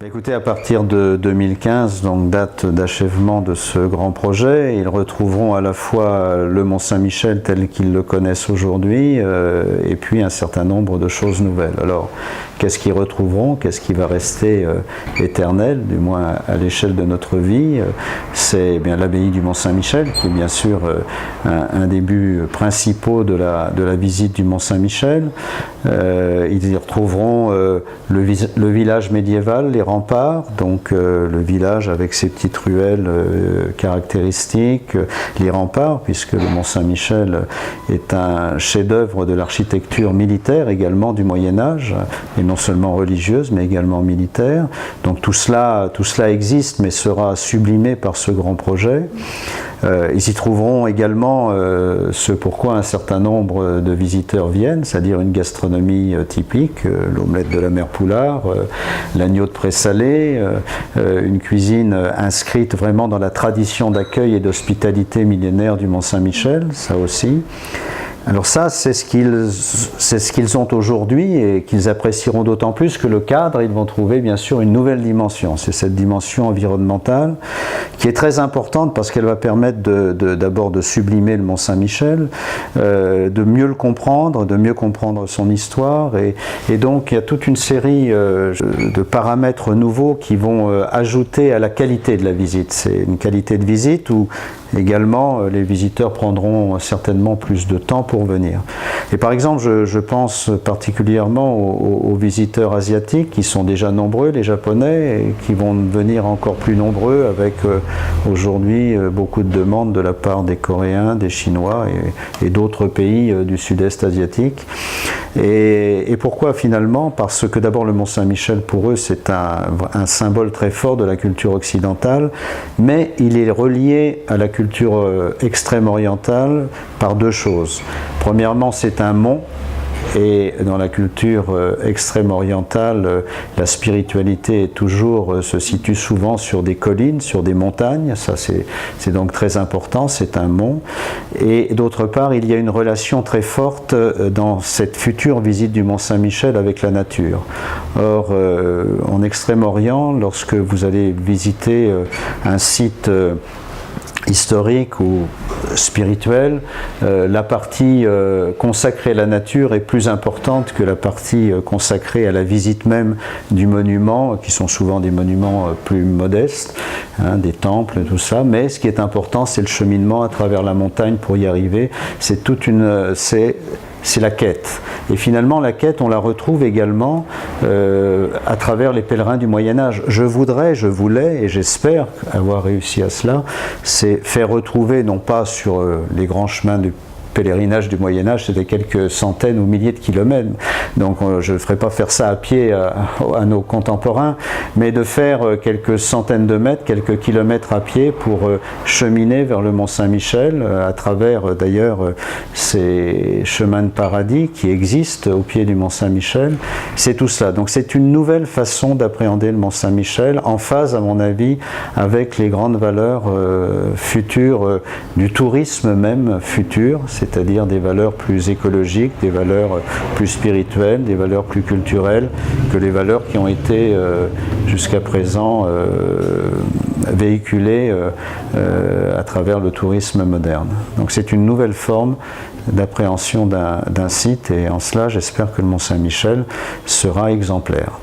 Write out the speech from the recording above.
Écoutez, à partir de 2015, donc date d'achèvement de ce grand projet, ils retrouveront à la fois le Mont-Saint-Michel tel qu'ils le connaissent aujourd'hui et puis un certain nombre de choses nouvelles. Alors, qu'est-ce qu'ils retrouveront? Qu'est-ce qui va rester éternel, du moins à l'échelle de notre vie? C'est bien l'abbaye du Mont-Saint-Michel, qui est bien sûr un des buts principaux de la visite du Mont-Saint-Michel. Ils y retrouveront le village médiéval, les remparts, donc le village avec ses petites ruelles caractéristiques, les remparts, puisque le Mont-Saint-Michel est un chef-d'œuvre de l'architecture militaire également du Moyen-Âge, et non seulement religieuse, mais également militaire. Donc tout cela existe, mais sera sublimé par ce grand projet. Ils y trouveront également ce pourquoi un certain nombre de visiteurs viennent, c'est-à-dire une gastronomie typique, l'omelette de la mère Poulard, l'agneau de présalé, une cuisine inscrite vraiment dans la tradition d'accueil et d'hospitalité millénaire du Mont-Saint-Michel, ça aussi. Alors ça, c'est ce qu'ils ont aujourd'hui et qu'ils apprécieront d'autant plus que le cadre, ils vont trouver bien sûr une nouvelle dimension. C'est cette dimension environnementale qui est très importante parce qu'elle va permettre d'abord de sublimer le Mont-Saint-Michel, de mieux le comprendre, de mieux comprendre son histoire et donc il y a toute une série de paramètres nouveaux qui vont ajouter à la qualité de la visite. C'est une qualité de visite où également les visiteurs prendront certainement plus de temps pour venir. Et par exemple, je pense particulièrement aux visiteurs asiatiques qui sont déjà nombreux, les Japonais, et qui vont venir encore plus nombreux avec aujourd'hui beaucoup de demandes de la part des Coréens, des Chinois et d'autres pays du sud-est asiatique. Et pourquoi finalement? Parce que d'abord le Mont-Saint-Michel pour eux c'est un symbole très fort de la culture occidentale, mais il est relié à la culture extrême orientale par deux choses. Premièrement, c'est un mont. Et dans la culture extrême orientale, la spiritualité se situe souvent sur des collines, sur des montagnes. Ça, c'est donc très important, c'est un mont. Et d'autre part, il y a une relation très forte dans cette future visite du Mont-Saint-Michel avec la nature. Or, en Extrême-Orient, lorsque vous allez visiter un site historique ou spirituel, la partie consacrée à la nature est plus importante que la partie consacrée à la visite même du monument, qui sont souvent des monuments plus modestes, hein, des temples, tout ça, mais ce qui est important, c'est le cheminement à travers la montagne pour y arriver. C'est la quête. Et finalement, la quête, on la retrouve également à travers les pèlerins du Moyen-Âge. Je voulais, et j'espère avoir réussi à cela, c'est faire retrouver, non pas sur les grands chemins du pèlerinage du Moyen-Âge, c'était quelques centaines ou milliers de kilomètres, donc je ne ferai pas faire ça à pied à nos contemporains, mais de faire quelques centaines de mètres, quelques kilomètres à pied pour cheminer vers le Mont-Saint-Michel, à travers d'ailleurs ces chemins de paradis qui existent au pied du Mont-Saint-Michel. C'est tout cela. Donc c'est une nouvelle façon d'appréhender le Mont-Saint-Michel, en phase à mon avis avec les grandes valeurs futures du tourisme même futur, c'est-à-dire des valeurs plus écologiques, des valeurs plus spirituelles, des valeurs plus culturelles que les valeurs qui ont été jusqu'à présent véhiculées à travers le tourisme moderne. Donc c'est une nouvelle forme d'appréhension d'un site et en cela j'espère que le Mont-Saint-Michel sera exemplaire.